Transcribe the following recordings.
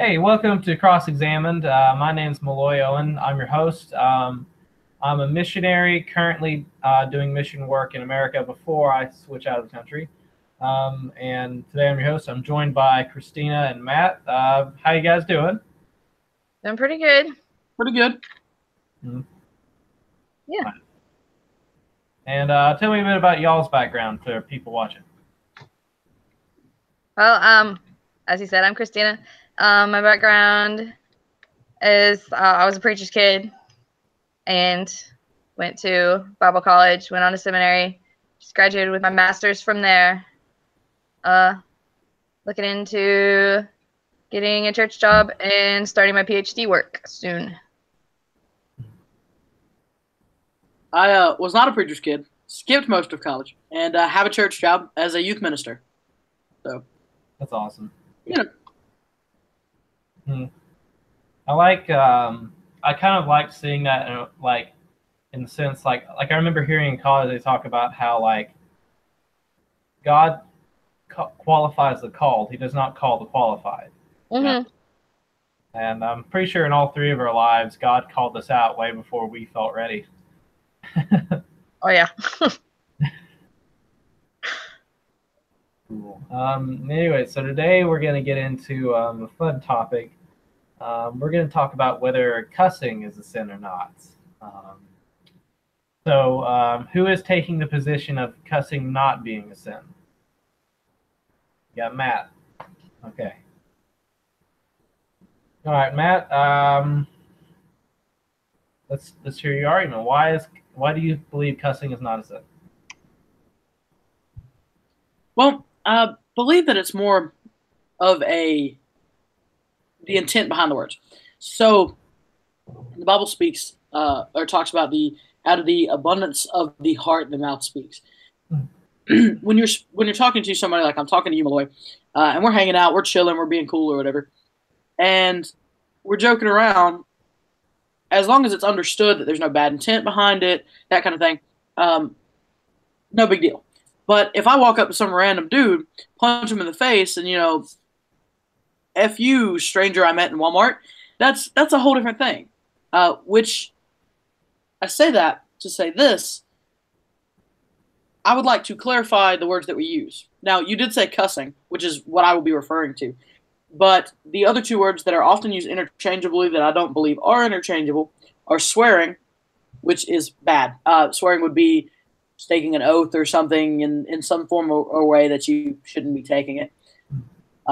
Hey, welcome to Cross Examined. My name's Malloy Owen. I'm your host. I'm a missionary currently doing mission work in America before I switch out of the country. And today I'm your host. I'm joined by Christina and Matt. How you guys doing? I'm pretty good. Pretty good. Mm-hmm. Yeah. And tell me a bit about y'all's background for people watching. Well, as you said, I'm Christina. My background is I was a preacher's kid and went to Bible college, went on to seminary, just graduated with my master's from there. Looking into getting a church job and starting my PhD work soon. I was not a preacher's kid, skipped most of college, and have a church job as a youth minister. So That's awesome. Yeah. I like. I kind of like seeing that, in the sense, like I remember hearing in college they talk about how God qualifies the called. He does not call the qualified. Mm-hmm. And I'm pretty sure in all three of our lives, God called us out way before we felt ready. Oh yeah. Cool. Anyway, so today we're going to get into a fun topic. We're going to talk about whether cussing is a sin or not. Who is taking the position of cussing not being a sin? You got Matt. Okay. All right, Matt. Let's hear your argument. Why do you believe cussing is not a sin? Well, I believe that it's more of the intent behind the words. So the Bible speaks or talks about out of the abundance of the heart the mouth speaks. When you're talking to somebody, like I'm talking to you, Malloy, and we're hanging out, we're chilling, we're being cool or whatever, and we're joking around, as long as it's understood that there's no bad intent behind it, that kind of thing, no big deal. But if I walk up to some random dude, punch him in the face, and F you, stranger I met in Walmart, that's a whole different thing. Which I say that to say this. I would like to clarify the words that we use. Now, you did say cussing, which is what I will be referring to. But the other two words that are often used interchangeably that I don't believe are interchangeable are swearing, which is bad. Swearing would be taking an oath or something in some form or way that you shouldn't be taking it.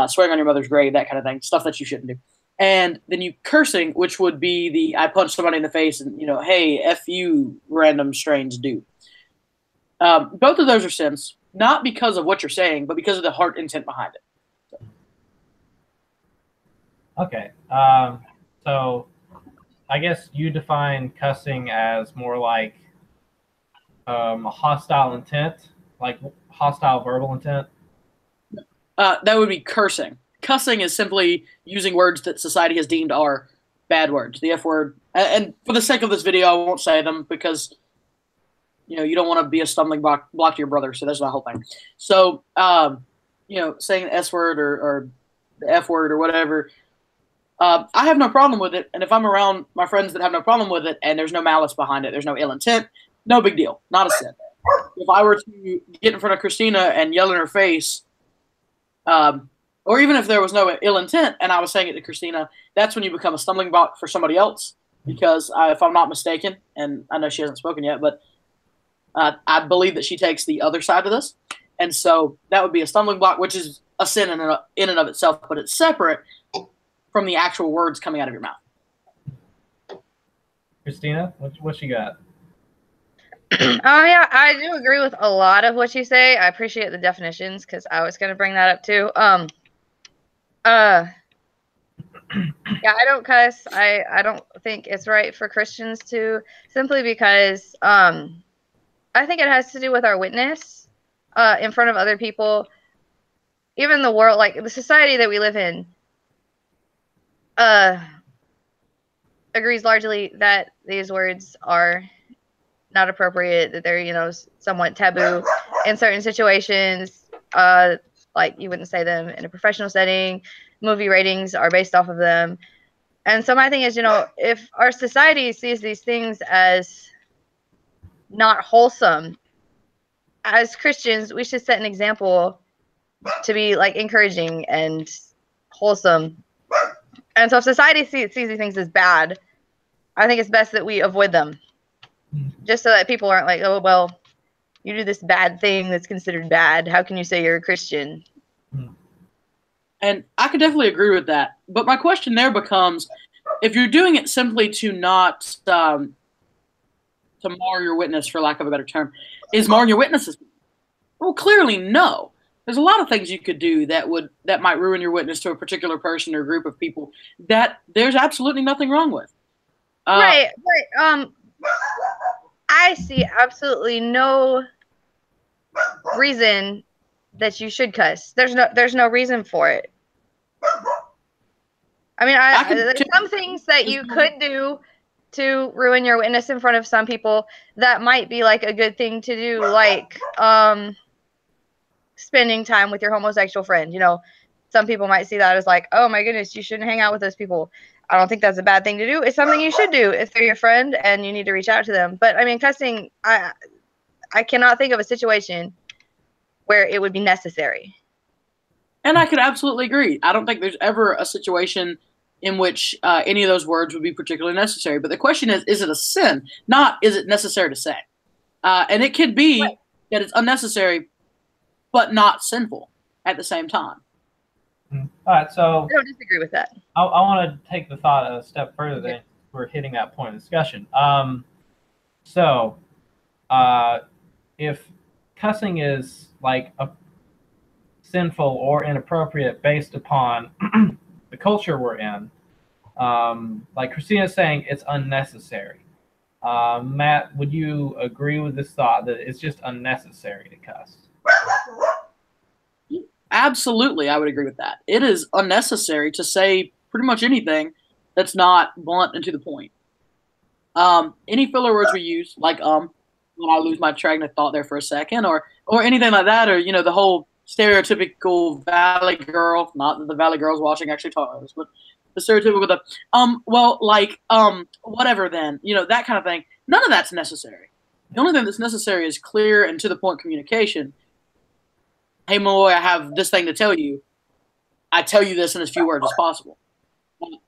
Swearing on your mother's grave, that kind of thing, stuff that you shouldn't do. And then you cursing, which would be I punch somebody in the face and, hey, F you, random strange dude. Both of those are sins, not because of what you're saying, but because of the heart intent behind it. Okay. So I guess you define cussing as more like a hostile intent, like hostile verbal intent. That would be cursing. Cussing is simply using words that society has deemed are bad words. The F word, and for the sake of this video, I won't say them because you don't want to be a stumbling block to your brother. So that's the whole thing. So saying the S word or the F word or whatever, I have no problem with it. And if I'm around my friends that have no problem with it and there's no malice behind it, there's no ill intent, no big deal, not a sin. If I were to get in front of Christina and yell in her face, or even if there was no ill intent and I was saying it to Christina, that's when you become a stumbling block for somebody else. Because if I'm not mistaken, and I know she hasn't spoken yet, but I believe that she takes the other side of this. And so that would be a stumbling block, which is a sin in and of itself, but it's separate from the actual words coming out of your mouth. Christina, what you got? Yeah, I do agree with a lot of what you say. I appreciate the definitions because I was going to bring that up too. Yeah, I don't cuss. I don't think it's right for Christians to, simply because I think it has to do with our witness in front of other people. Even the world, like the society that we live in, agrees largely that these words are not appropriate, that they're, somewhat taboo in certain situations. Like, you wouldn't say them in a professional setting. Movie ratings are based off of them. And so my thing is, if our society sees these things as not wholesome, as Christians, we should set an example to be like encouraging and wholesome. And so if society sees these things as bad, I think it's best that we avoid them, just so that people aren't like, oh, well, you do this bad thing that's considered bad. How can you say you're a Christian? And I could definitely agree with that. But my question there becomes, if you're doing it simply to not to mar your witness, for lack of a better term, is marring your witnesses? Well, clearly no. There's a lot of things you could do that might ruin your witness to a particular person or group of people that there's absolutely nothing wrong with. Right, but I see absolutely no reason that you should cuss. There's no reason for it. I mean, there's some things that you could do to ruin your witness in front of some people that might be like a good thing to do, like spending time with your homosexual friend. Some people might see that as like, oh my goodness, you shouldn't hang out with those people. I don't think that's a bad thing to do. It's something you should do if they're your friend and you need to reach out to them. But I mean, cussing, I cannot think of a situation where it would be necessary. And I could absolutely agree. I don't think there's ever a situation in which any of those words would be particularly necessary. But the question is it a sin? Not, is it necessary to say? And it could be that it's unnecessary, but not sinful at the same time. All right, so I don't disagree with that. I want to take the thought a step further than we're hitting that point of discussion. If cussing is like a sinful or inappropriate based upon the culture we're in, like Christina's saying, it's unnecessary. Matt, would you agree with this thought that it's just unnecessary to cuss? Absolutely, I would agree with that. It is unnecessary to say pretty much anything that's not blunt and to the point. Any filler words we use, like when I lose my train of thought there for a second, or anything like that, or the whole stereotypical Valley girl. Not that the Valley girls watching actually taught us, but the stereotypical with the whatever. Then that kind of thing. None of that's necessary. The only thing that's necessary is clear and to the point communication. Hey, Malloy, I have this thing to tell you. I tell you this in as few words as possible.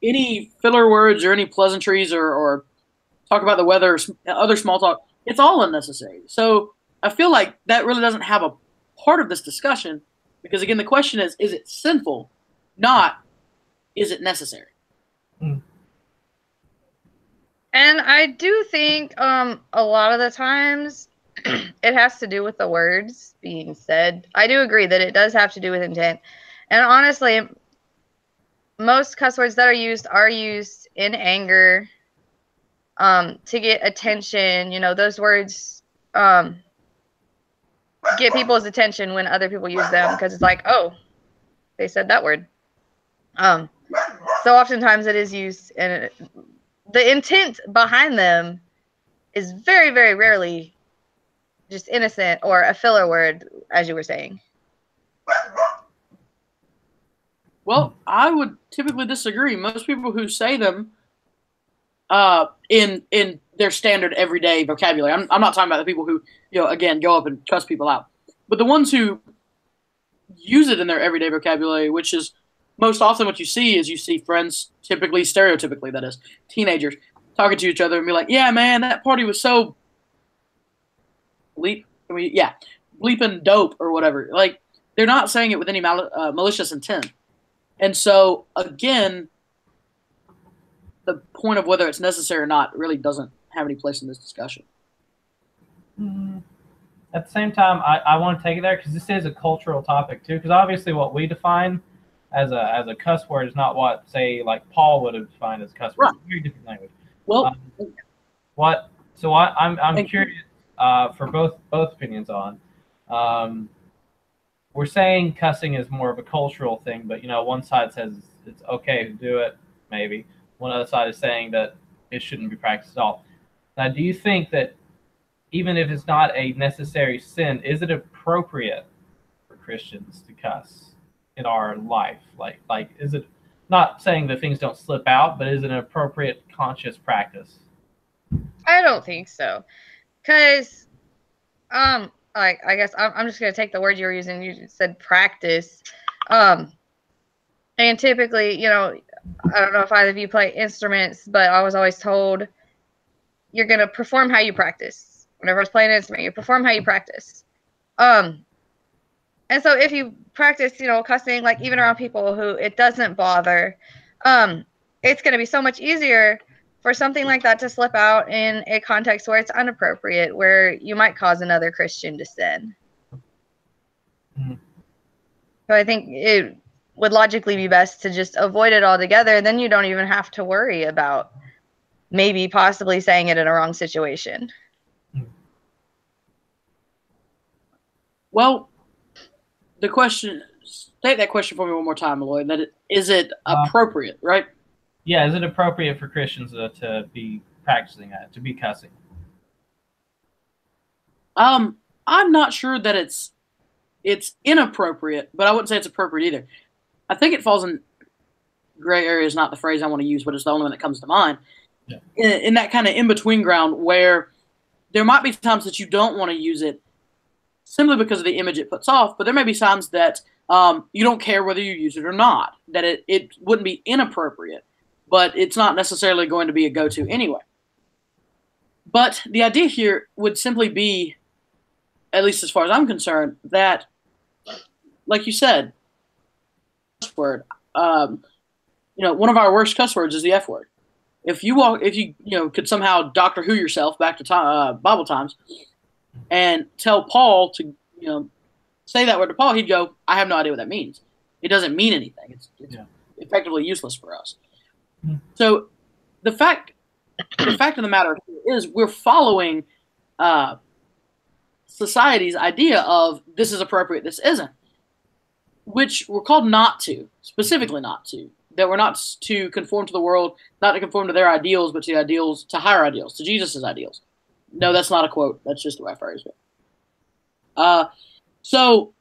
Any filler words or any pleasantries or talk about the weather or other small talk, it's all unnecessary. So I feel like that really doesn't have a part of this discussion because, again, the question is it sinful? Not, is it necessary? And I do think a lot of the times it has to do with the words being said. I do agree that it does have to do with intent. And honestly, most cuss words that are used in anger to get attention. Those words get people's attention when other people use them because it's like, oh, they said that word. So oftentimes it is used, and the intent behind them is very, very rarely just innocent or a filler word, as you were saying. Well, I would typically disagree. Most people who say them in their standard everyday vocabulary, I'm not talking about the people who, again, go up and cuss people out, but the ones who use it in their everyday vocabulary, which is most often what you see friends, typically, stereotypically, that is, teenagers, talking to each other and be like, yeah, man, that party was so bleeping dope or whatever. Like, they're not saying it with any malicious intent. And so, again, the point of whether it's necessary or not really doesn't have any place in this discussion. At the same time, I want to take it there because this is a cultural topic too. Because obviously, what we define as a cuss word is not what, say, like Paul would have defined as cuss word. Right. It's a very different language. Well, I'm curious for both opinions on. We're saying cussing is more of a cultural thing, but one side says it's okay to do it, maybe. One other side is saying that it shouldn't be practiced at all. Now, do you think that even if it's not a necessary sin, is it appropriate for Christians to cuss in our life? Like is it, not saying that things don't slip out, but is it an appropriate conscious practice? I don't think so, because like I guess I'm just gonna take the word you were using. You said practice, and typically, you know, I don't know if either of you play instruments, but I was always told you're gonna perform how you practice. Whenever I was playing an instrument, you perform how you practice. And so if you practice, you know, cussing, like even around people who it doesn't bother, it's gonna be so much easier for something like that to slip out in a context where it's inappropriate, where you might cause another Christian to sin. Mm-hmm. So I think it would logically be best to just avoid it altogether. Then you don't even have to worry about maybe possibly saying it in a wrong situation. Well, the question, state that question for me one more time, Malloy. Is it appropriate, right? Yeah, is it appropriate for Christians to be practicing that, to be cussing? I'm not sure that it's inappropriate, but I wouldn't say it's appropriate either. I think it falls in gray area is not the phrase I want to use, but it's the only one that comes to mind. Yeah. In that kind of in-between ground where there might be times that you don't want to use it simply because of the image it puts off, but there may be times that you don't care whether you use it or not, that it wouldn't be inappropriate, but it's not necessarily going to be a go-to anyway. But the idea here would simply be, at least as far as I'm concerned, that, like you said, cuss word. You know, one of our worst cuss words is the F word. If you could somehow Doctor Who yourself back to Bible times and tell Paul to, say that word to Paul, he'd go, I have no idea what that means. It doesn't mean anything. It's effectively useless for us. Mm-hmm. So the fact of the matter is we're following society's idea of this is appropriate, this isn't, which we're called not to, specifically not to, that we're not to conform to the world, not to conform to their ideals, but to higher ideals, to Jesus' ideals. No, that's not a quote. That's just the way I phrased it. So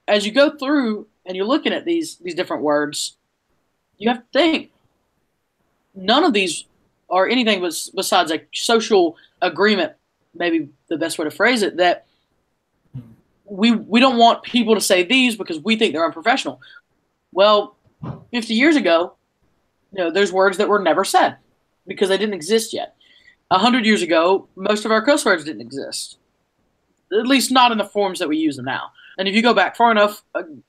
as you go through and you're looking at these different words, you have to think none of these are anything besides a social agreement, maybe the best way to phrase it, that we don't want people to say these because we think they're unprofessional. Well, 50 years ago, there's words that were never said because they didn't exist yet. 100 years ago, most of our cuss words didn't exist, at least not in the forms that we use them now. And if you go back far enough,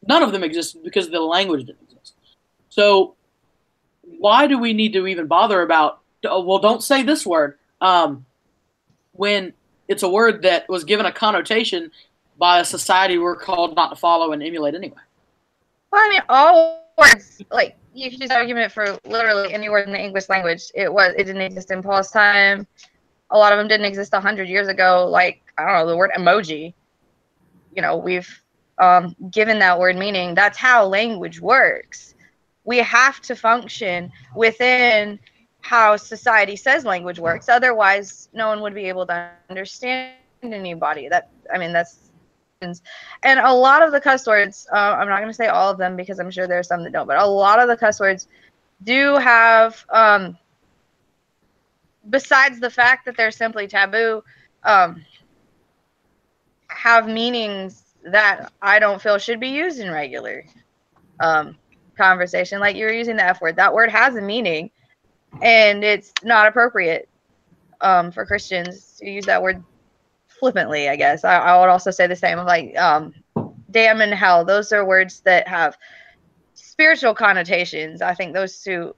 none of them existed because the language didn't exist. So why do we need to even bother about, well, don't say this word, when it's a word that was given a connotation by a society we're called not to follow and emulate anyway? Well, I mean, all words, like, you could use argument for literally any word in the English language. It didn't exist in Paul's time. A lot of them didn't exist 100 years ago. Like, I don't know, the word emoji. We've given that word meaning. That's how language works. We have to function within how society says language works. Otherwise, no one would be able to understand anybody. That's and a lot of the cuss words, I'm not going to say all of them because I'm sure there are some that don't, but a lot of the cuss words do have, besides the fact that they're simply taboo, have meanings that I don't feel should be used in regular conversation. Like you were using the F word. That word has a meaning, and it's not appropriate for Christians to use that word flippantly, I guess. I would also say the same. Like, damn and hell. Those are words that have spiritual connotations. I think those two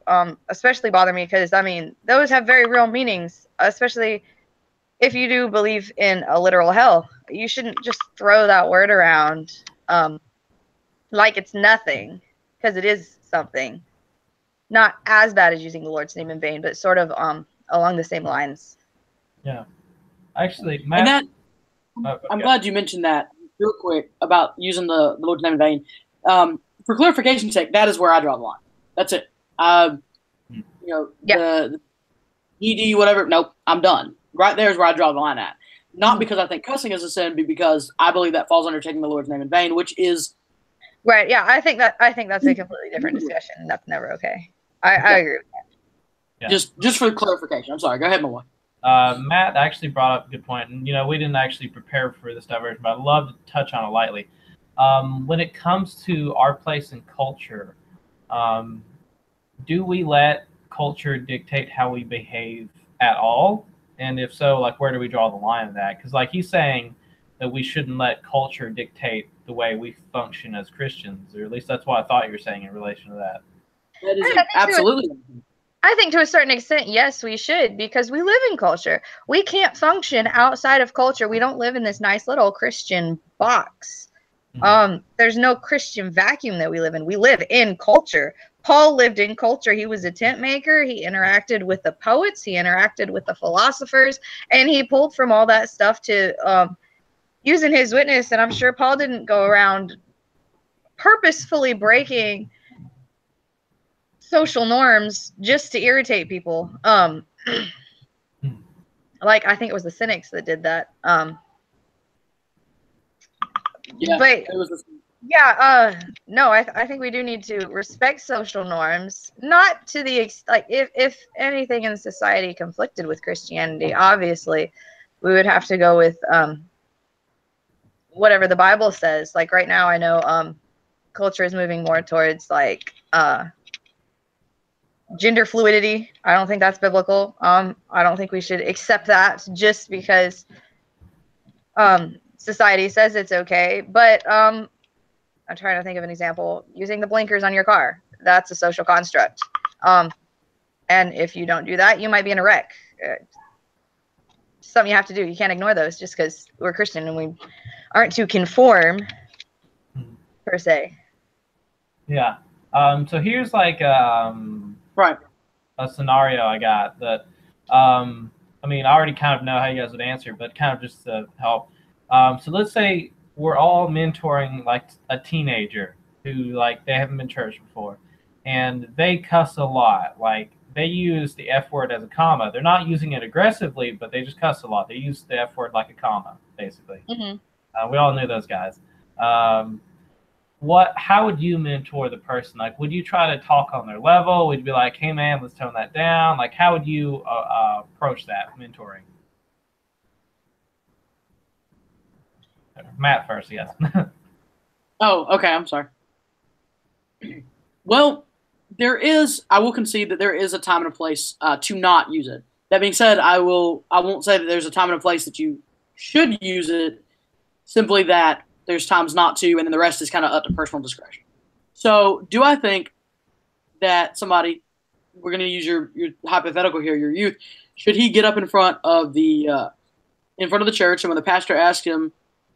especially bother me because, those have very real meanings, especially if you do believe in a literal hell. You shouldn't just throw that word around like it's nothing, because it is something. Not as bad as using the Lord's name in vain, but sort of along the same lines. Yeah. Actually, Matt, I'm glad you mentioned that real quick about using the Lord's name in vain. For clarification's sake, that is where I draw the line. That's it. The ED, whatever. Nope, I'm done. Right there is where I draw the line at. Not because I think cussing is a sin, but because I believe that falls under taking the Lord's name in vain, which is Right. Yeah. I think that's a completely different discussion. That's never okay. I agree with that. Yeah. Just for clarification. I'm sorry. Go ahead, Malloy. Matt actually brought up a good point, and we didn't actually prepare for this diversion, but I'd love to touch on it lightly. When it comes to our place in culture, do we let culture dictate how we behave at all? And if so, like, where do we draw the line of that? Because, like, he's saying that we shouldn't let culture dictate the way we function as Christians, or at least that's what I thought you were saying in relation to that. That is absolutely. I think to a certain extent, yes, we should, because we live in culture. We can't function outside of culture. We don't live in this nice little Christian box. There's no Christian vacuum that we live in. We live in culture. Paul lived in culture. He was a tent maker. He interacted with the poets. He interacted with the philosophers, and he pulled from all that stuff to use in his witness. And I'm sure Paul didn't go around purposefully breaking social norms just to irritate people. Like, I think it was the cynics that did that. Yeah, but yeah, no, I think we do need to respect social norms, not to the like, if anything in society conflicted with Christianity, obviously we would have to go with whatever the Bible says. Like right now, I know culture is moving more towards like gender fluidity. I don't think that's biblical. I don't think we should accept that just because society says it's okay. But I'm trying to think of an example. Using the blinkers on your car, that's a social construct. And if you don't do that, you might be in a wreck. Something you have to do. You can't ignore those just because we're Christian and we aren't to conform per se. Yeah. So here's like right, a scenario I got that I mean, I already kind of know how you guys would answer, but kind of just to help. So let's say we're all mentoring like a teenager who, like, they haven't been to church before, and they cuss a lot. Like, they use the F word as a comma. They're not using it aggressively, but they just cuss a lot. They use the F word like a comma, basically. We all knew those guys. How would you mentor the person? Like, would you try to talk on their level? Would you be like, hey man, let's tone that down? Like, how would you approach that mentoring? Matt first, yes. Oh, okay, I'm sorry. Well, I will concede that there is a time and a place to not use it. That being said, I won't say that there's a time and a place that you should use it, simply that there's times not to, and then the rest is kind of up to personal discretion. So do I think that somebody, we're going to use your hypothetical here, your youth, should he get up in front of the church, and when the pastor asks him,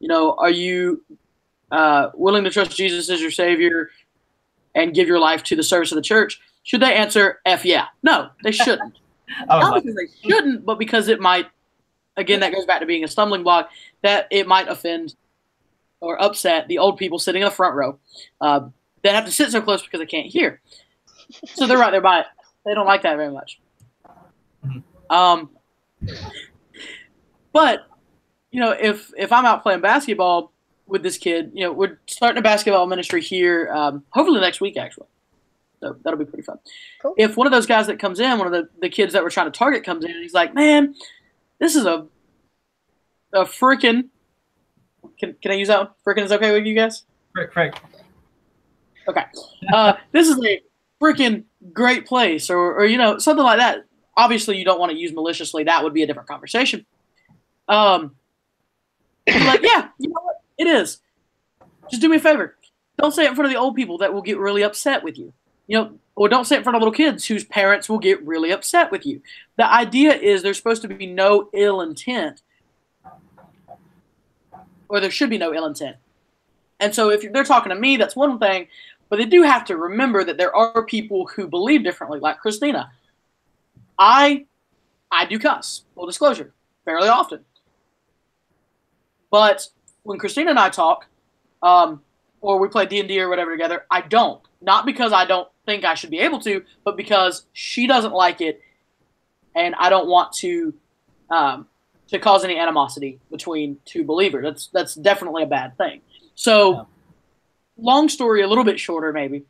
are you willing to trust Jesus as your Savior and give your life to the service of the church? Should they answer F yeah? No, they shouldn't. Not because they shouldn't, but because it might, again, that goes back to being a stumbling block, that it might offend or upset the old people sitting in the front row that have to sit so close because they can't hear. So they're right there by it. They don't like that very much. But, if I'm out playing basketball with this kid, we're starting a basketball ministry here, hopefully next week, actually. So that'll be pretty fun. Cool. If one of those guys that comes in, one of the kids that we're trying to target comes in, and he's like, man, this is a freaking, can I use that one? Freaking is okay with you guys? Frick. Okay. This is a freaking great place, or something like that. Obviously, you don't want to use maliciously. That would be a different conversation. Like, yeah, you know what? It is. Just do me a favor. Don't say it in front of the old people that will get really upset with you. Or don't say it in front of little kids whose parents will get really upset with you. The idea is there's supposed to be no ill intent, or there should be no ill intent. And so if they're talking to me, that's one thing, but they do have to remember that there are people who believe differently, like Christina. I do cuss, full disclosure, fairly often. But when Christina and I talk, or we play D&D or whatever together, I don't. Not because I don't think I should be able to, but because she doesn't like it, and I don't want to cause any animosity between two believers. That's definitely a bad thing. So long story, a little bit shorter, maybe.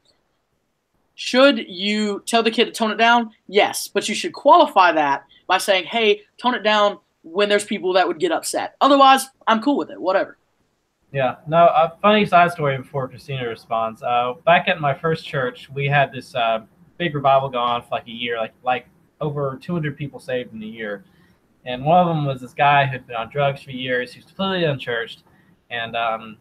Should you tell the kid to tone it down? Yes, but you should qualify that by saying, hey, tone it down when there's people that would get upset. Otherwise, I'm cool with it, whatever. Yeah, no, a funny side story before Christina responds. Back at my first church, we had this big revival going on for like a year, like over 200 people saved in a year. And one of them was this guy who'd been on drugs for years. He was completely unchurched, and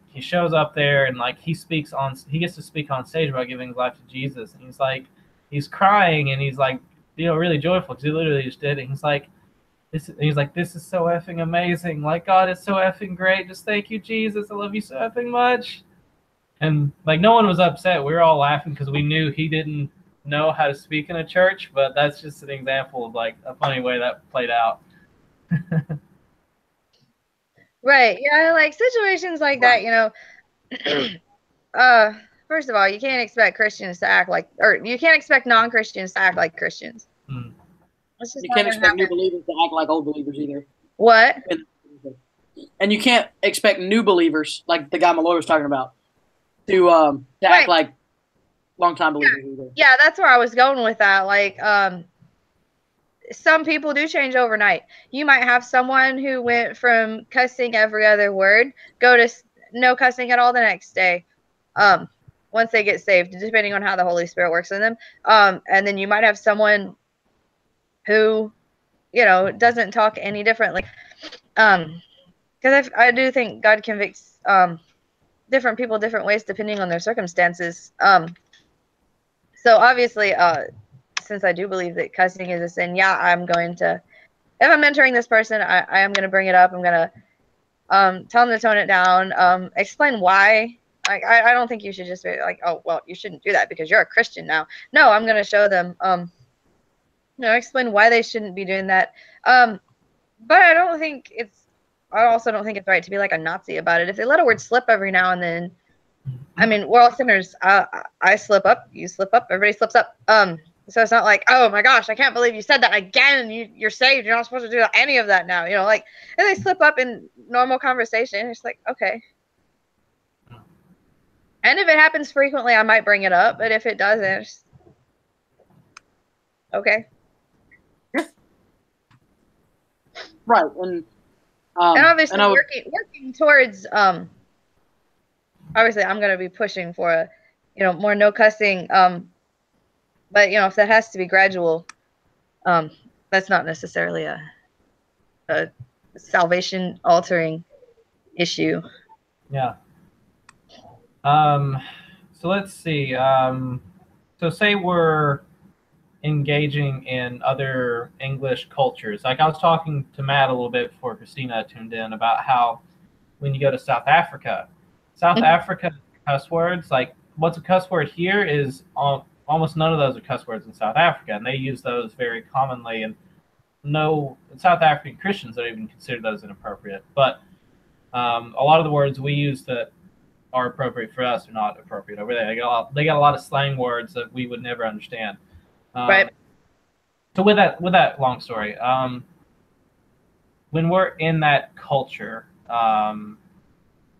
he shows up there and like he gets to speak on stage about giving his life to Jesus, and he's crying and he's like, really joyful because he literally just did it. And he's like, this is so effing amazing. Like, God is so effing great. Just thank you, Jesus. I love you so effing much. And like, no one was upset. We were all laughing because we knew he didn't know how to speak in a church. But that's just an example of like a funny way that played out. Right. Yeah, like situations like that, first of all, you can't expect Christians to act like, or you can't expect non-Christians to act like Christians. Mm. You can't expect new believers to act like old believers either. What? And you can't expect new believers, like the guy Malloy was talking about, to act like long-time believers either. Yeah, that's where I was going with that. Like, some people do change overnight. You might have someone who went from cussing every other word, go to no cussing at all the next day. Once they get saved, depending on how the Holy Spirit works in them. And then you might have someone who, doesn't talk any differently. Because I do think God convicts different people different ways depending on their circumstances. So obviously, since I do believe that cussing is a sin, yeah, I'm going to, if I'm mentoring this person, I am going to bring it up. I'm going to tell them to tone it down, explain why. Like, I don't think you should just be like, oh, well, you shouldn't do that because you're a Christian now. No, I'm going to show them, explain why they shouldn't be doing that. But I also don't think it's right to be like a Nazi about it. If they let a word slip every now and then, I mean, we're all sinners. I slip up, you slip up, everybody slips up. So it's not like, oh my gosh, I can't believe you said that again. You're saved. You're not supposed to do any of that now. Like if they slip up in normal conversation, it's like, okay. And if it happens frequently, I might bring it up. But if it doesn't, it's okay. Right. And obviously working towards, obviously I'm going to be pushing for more no cussing. But if that has to be gradual, that's not necessarily a salvation altering issue. Yeah. So let's see. So say we're engaging in other English cultures. Like I was talking to Matt a little bit before Christina tuned in about how when you go to South Africa, Africa cuss words, like what's a cuss word here is almost none of those are cuss words in South Africa, and they use those very commonly. And no South African Christians don't even consider those inappropriate. But a lot of the words we use that are appropriate for us are not appropriate over there. They got a lot of slang words that we would never understand. Right. So with that long story, when we're in that culture,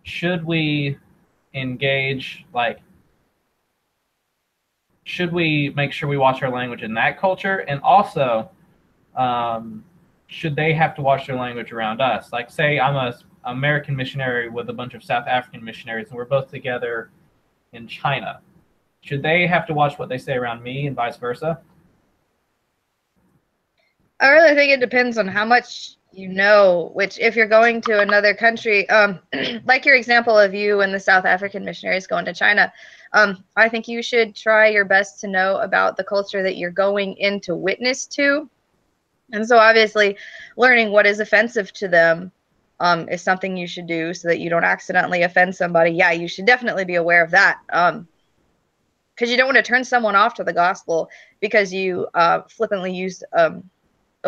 should we engage, like, should we make sure we watch our language in that culture? And also, should they have to watch their language around us? Like, say I'm an American missionary with a bunch of South African missionaries, and we're both together in China. Should they have to watch what they say around me and vice versa? I really think it depends on how much which if you're going to another country, like your example of you and the South African missionaries going to China, I think you should try your best to know about the culture that you're going in to witness to. And so obviously learning what is offensive to them is something you should do so that you don't accidentally offend somebody. Yeah, you should definitely be aware of that. Because you don't want to turn someone off to the gospel because you flippantly used a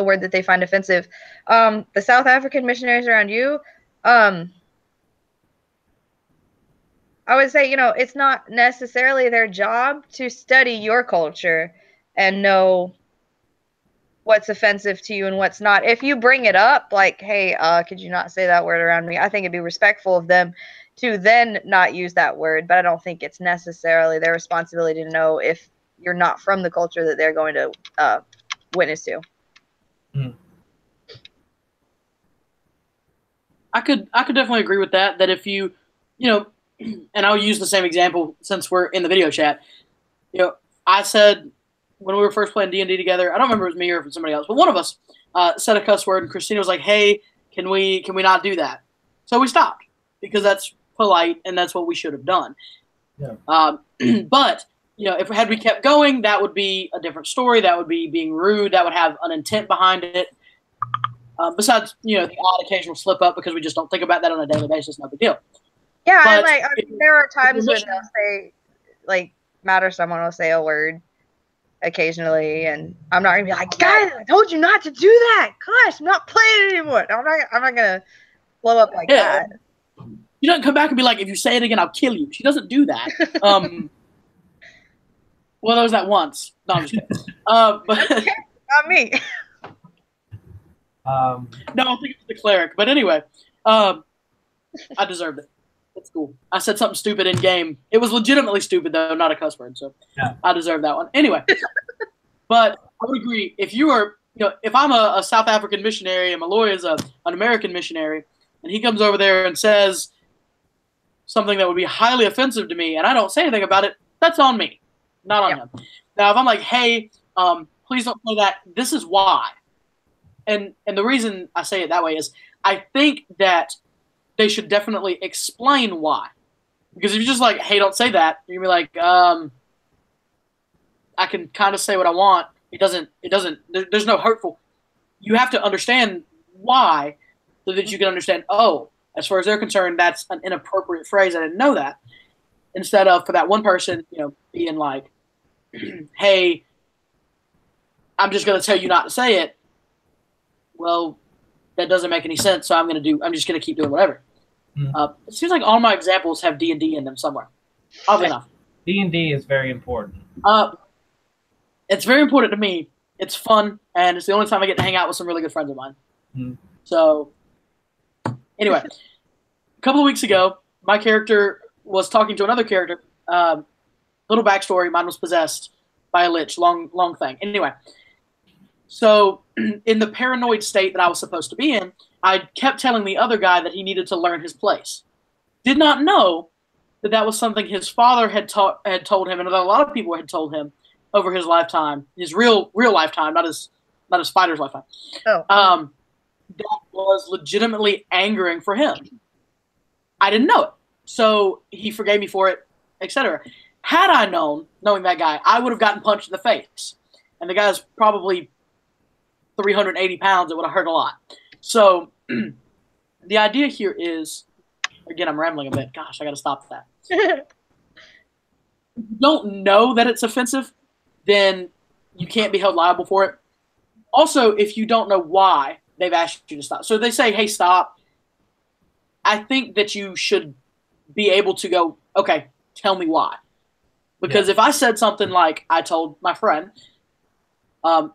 word that they find offensive. The South African missionaries around you, I would say, it's not necessarily their job to study your culture and know what's offensive to you and what's not. If you bring it up, like, hey, could you not say that word around me? I think it'd be respectful of them to then not use that word, but I don't think it's necessarily their responsibility to know if you're not from the culture that they're going to witness to. Mm. I could definitely agree with that. That if you know, and I'll use the same example since we're in the video chat. You know, I said when we were first playing D&D together, I don't remember if it was me or if it was somebody else, but one of us said a cuss word, and Christina was like, "Hey, can we not do that?" So we stopped because that's polite and that's what we should have done. Yeah. But you know, if had we kept going, that would be a different story. That would be being rude. That would have an intent behind it. Besides, you know, the odd occasional slip up because we just don't think about that on a daily basis. No big deal. Yeah, But I mean, there are times when they'll say, like, Matt or someone will say a word occasionally, and I'm not gonna be like, "Guys, I told you not to do that. Gosh, I'm not playing anymore." I'm not gonna blow up like that. You don't come back and be like, "If you say it again, I'll kill you." She doesn't do that. Well, there was that once. No, I'm just kidding. But Not me. no, I think it's the cleric. But anyway, I deserved it. It's cool. I said something stupid in game. It was legitimately stupid, though, not a cuss word. So yeah. I deserve that one. Anyway, but I would agree. If you are, you know, if I'm a South African missionary and Malloy is an American missionary, and he comes over there and says something that would be highly offensive to me, and I don't say anything about it, that's on me, not on him. Now, if I'm like, "Hey, please don't say that. This is why," and the reason I say it that way is I think that they should definitely explain why. Because if you're just like, "Hey, don't say that," you're gonna be like, I can kind of say what I want. There's no hurtful. You have to understand why so that you can understand, oh, as far as they're concerned, that's an inappropriate phrase. I didn't know that. Instead of for that one person, you know, being like, "Hey, I'm just going to tell you not to say it." Well, that doesn't make any sense. So I'm just going to keep doing whatever. It seems like all my examples have D&D in them somewhere. Oddly enough. D&D is very important. It's very important to me. It's fun, and it's the only time I get to hang out with some really good friends of mine. So, anyway, a couple of weeks ago, my character was talking to another character. Little backstory: mine was possessed by a lich. Long thing. Anyway, so in the paranoid state that I was supposed to be in, I kept telling the other guy that he needed to learn his place. Did not know that was something his father had told him, and that a lot of people had told him over his lifetime, his real lifetime, not his fighter's lifetime. Oh. That was legitimately angering for him. I didn't know it, so he forgave me for it, etc. Had I knowing that guy, I would have gotten punched in the face, and the guy's probably 380 pounds. It would have hurt a lot. So the idea here is, again, I'm rambling a bit. Gosh, I got to stop that. If you don't know that it's offensive, then you can't be held liable for it. Also, if you don't know why they've asked you to stop. So they say, "Hey, stop." I think that you should be able to go, "Okay, tell me why." Because if I said something like I told my friend,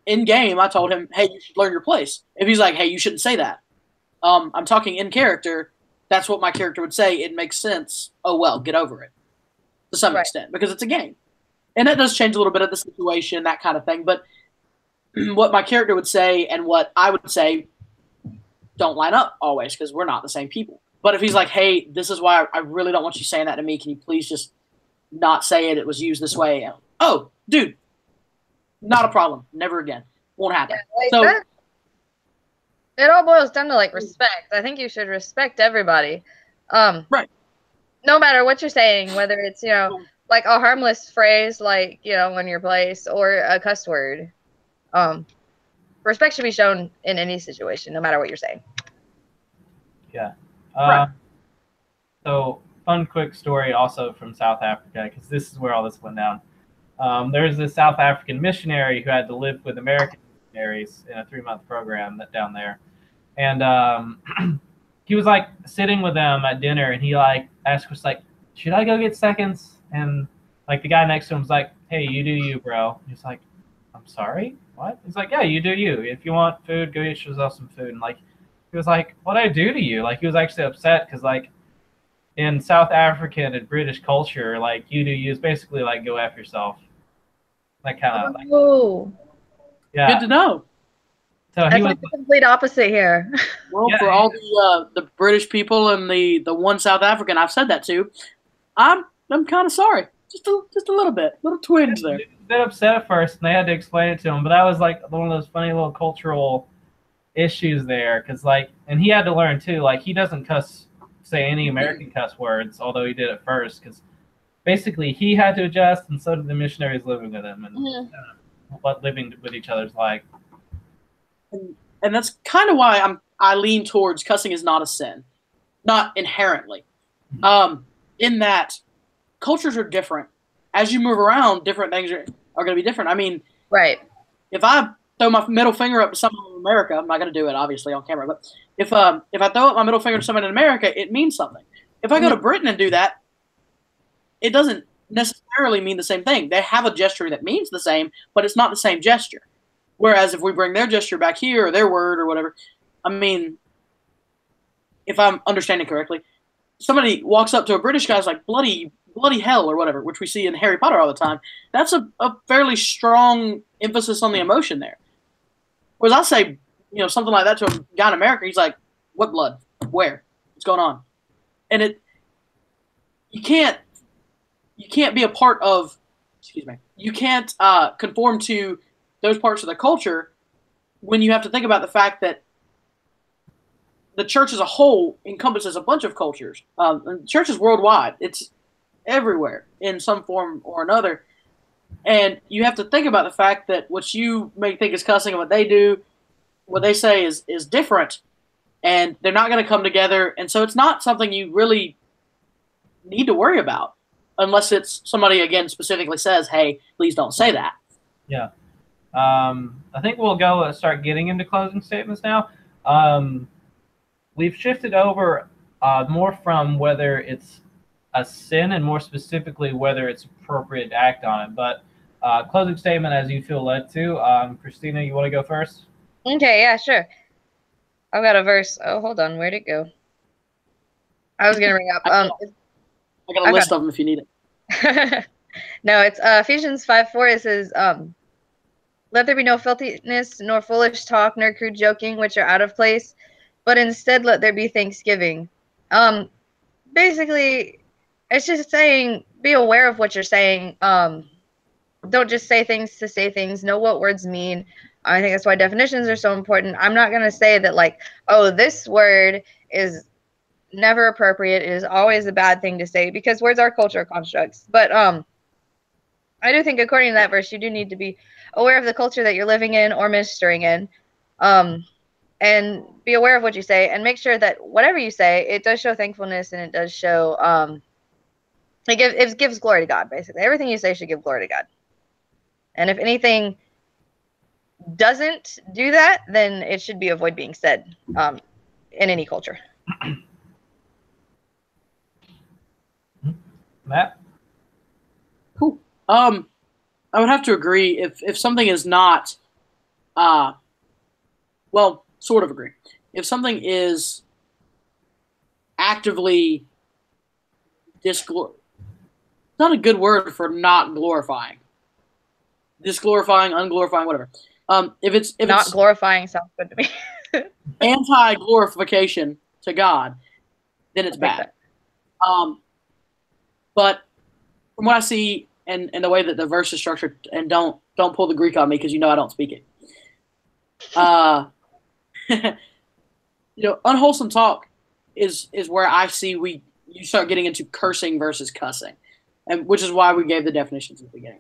in game, I told him, "Hey, you should learn your place." If he's like, "Hey, you shouldn't say that," I'm talking in character. That's what my character would say. It makes sense. Oh, well, get over it to some extent because it's a game. And that does change a little bit of the situation, that kind of thing. But what my character would say and what I would say don't line up always because we're not the same people. But if he's like, "Hey, this is why I really don't want you saying that to me. Can you please just not say it? It was used this way." Oh, dude, not a problem. Never again. Won't happen. Yeah, like it all boils down to like respect. I think you should respect everybody. Right. No matter what you're saying, whether it's, you know, like a harmless phrase like, you know, in your place or a cuss word. Respect should be shown in any situation, no matter what you're saying. Yeah. Right. So, fun quick story also from South Africa, because this is where all this went down. There's this South African missionary who had to live with American missionaries in a 3-month program down there. And he was like sitting with them at dinner, and he like asked us like, "Should I go get seconds?" And like the guy next to him was like, "Hey, you do you, bro." He's like, "I'm sorry, what?" He's like, "Yeah, you do you. If you want food, go get yourself some food." And like he was like, "What'd I do to you?" Like he was actually upset because like in South African and British culture, like you do, you basically like go F yourself. Like kind of like, Oh, yeah. Good to know. So that's he was like the complete opposite here. Well, Yeah, for all the British people and the one South African I've said that to, I'm kind of sorry. Just a little bit, little twinge there. he was a bit upset at first, and they had to explain it to him. But that was like one of those funny little cultural issues there, because like, and he had to learn too. Like he doesn't say any American cuss words, although he did at first, because basically he had to adjust, and so did the missionaries living with him, and what living with each other's like. And that's kind of why I lean towards cussing is not a sin, not inherently. In that cultures are different. As you move around, different things are going to be different. I mean, Right. if I throw my middle finger up to someone in America, I'm not going to do it obviously on camera, but if I throw up my middle finger to someone in America, it means something. If I go to Britain and do that, it doesn't necessarily mean the same thing. They have a gesture that means the same, but it's not the same gesture. Whereas if we bring their gesture back here or their word or whatever, I mean, if I'm understanding correctly, somebody walks up to a British guy's like bloody hell or whatever, which we see in Harry Potter all the time. That's a fairly strong emphasis on the emotion there. Whereas I say, something like that to a guy in America, he's like, what blood? Where? What's going on? And you can't be a part of, you can't conform to those parts of the culture when you have to think about the fact that the church as a whole encompasses a bunch of cultures. And the church is worldwide. It's everywhere in some form or another. And you have to think about the fact that what you may think is cussing and what they do, what they say is different. And they're not going to come together. And so it's not something you really need to worry about unless it's somebody, again, specifically says, hey, please don't say that. Yeah. I think we'll start getting into closing statements now. We've shifted over more from whether it's a sin and more specifically whether it's appropriate to act on it. But closing statement as you feel led to. Christina, you want to go first? Okay, yeah, sure. I've got a verse. Oh, hold on. Where'd it go? I was going to bring up. I got a list of them if you need it. No, it's Ephesians 5:4. It says, let there be no filthiness, nor foolish talk, nor crude joking, which are out of place, but instead let there be thanksgiving. Basically, it's just saying, be aware of what you're saying. Don't just say things to say things. Know what words mean. I think that's why definitions are so important. I'm not going to say that, like, oh, this word is never appropriate. It is always a bad thing to say, because words are cultural constructs. But I do think, according to that verse, you do need to be aware of the culture that you're living in or ministering in, and be aware of what you say, and make sure that whatever you say, it does show thankfulness, and it does show it gives glory to God. Basically, everything you say should give glory to God. And if anything doesn't do that, then it should be avoid being said in any culture. Matt? Cool. I would have to agree if something is not, well, sort of agree. If something is actively not a good word for not glorifying. Disglorifying, unglorifying, whatever. If it's Glorifying sounds good to me. Anti-glorification to God, then it's bad. But from what I see and the way that the verse is structured, and don't pull the Greek on me because I don't speak it. Unwholesome talk is where I see you start getting into cursing versus cussing, and which is why we gave the definitions at the beginning.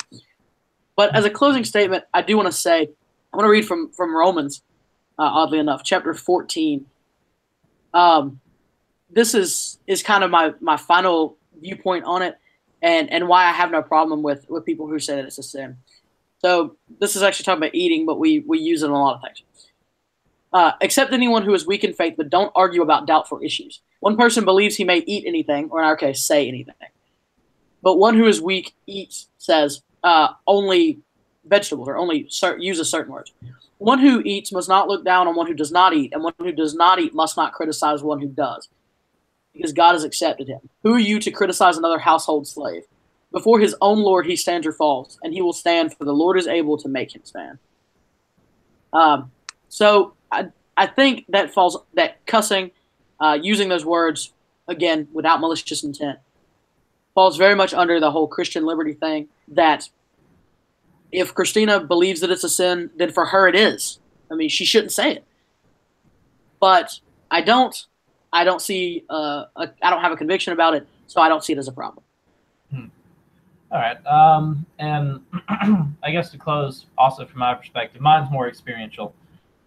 But as a closing statement, I do want to say, I want to read from Romans, oddly enough, chapter 14. This is kind of my final viewpoint on it, and why I have no problem with people who say that it's a sin. So this is actually talking about eating, but we use it in a lot of things. Accept anyone who is weak in faith, but don't argue about doubtful issues. One person believes he may eat anything, or in our case, say anything. But one who is weak says only vegetables, or only uses certain words. One who eats must not look down on one who does not eat, and one who does not eat must not criticize one who does. because God has accepted him. Who are you to criticize another household slave? Before his own Lord he stands or falls, and he will stand, for the Lord is able to make him stand. So I think that cussing, using those words, again, without malicious intent, falls very much under the whole Christian liberty thing, that if Christina believes that it's a sin, then for her it is. I mean, she shouldn't say it. But I don't see, I don't have a conviction about it, so I don't see it as a problem. All right. And I guess to close, also from my perspective, mine's more experiential.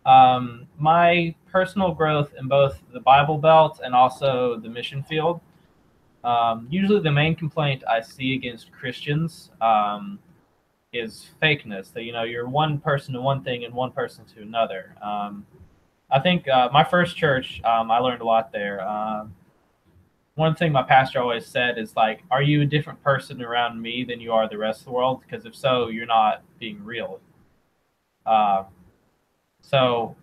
My personal growth in both the Bible Belt and also the mission field, usually the main complaint I see against Christians is fakeness. That, you're one person to one thing and one person to another. I think my first church, I learned a lot there. One thing my pastor always said is, like, are you a different person around me than you are the rest of the world? Because if so, you're not being real. So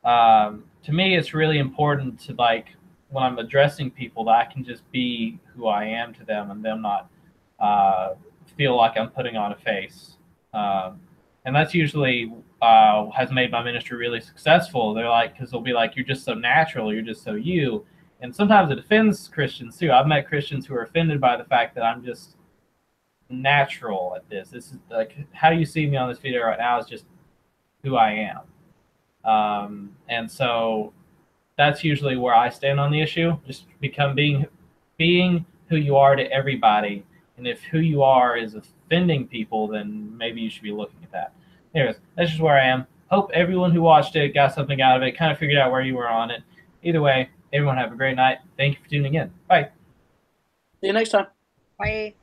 to me, it's really important to, like, when I'm addressing people, that I can just be who I am to them and them not feel like I'm putting on a face. And that's usually has made my ministry really successful. They're like, because they'll be like, you're just so natural, you're just so you. And sometimes it offends Christians too. I've met Christians who are offended by the fact that I'm just natural at this. This is like, how you see me on this video right now is just who I am. And so that's usually where I stand on the issue. Just being who you are to everybody. And if who you are is offending people, then maybe you should be looking at that. Anyways, that's just where I am. Hope everyone who watched it got something out of it, kind of figured out where you were on it. Either way, everyone have a great night. Thank you for tuning in. Bye. See you next time. Bye.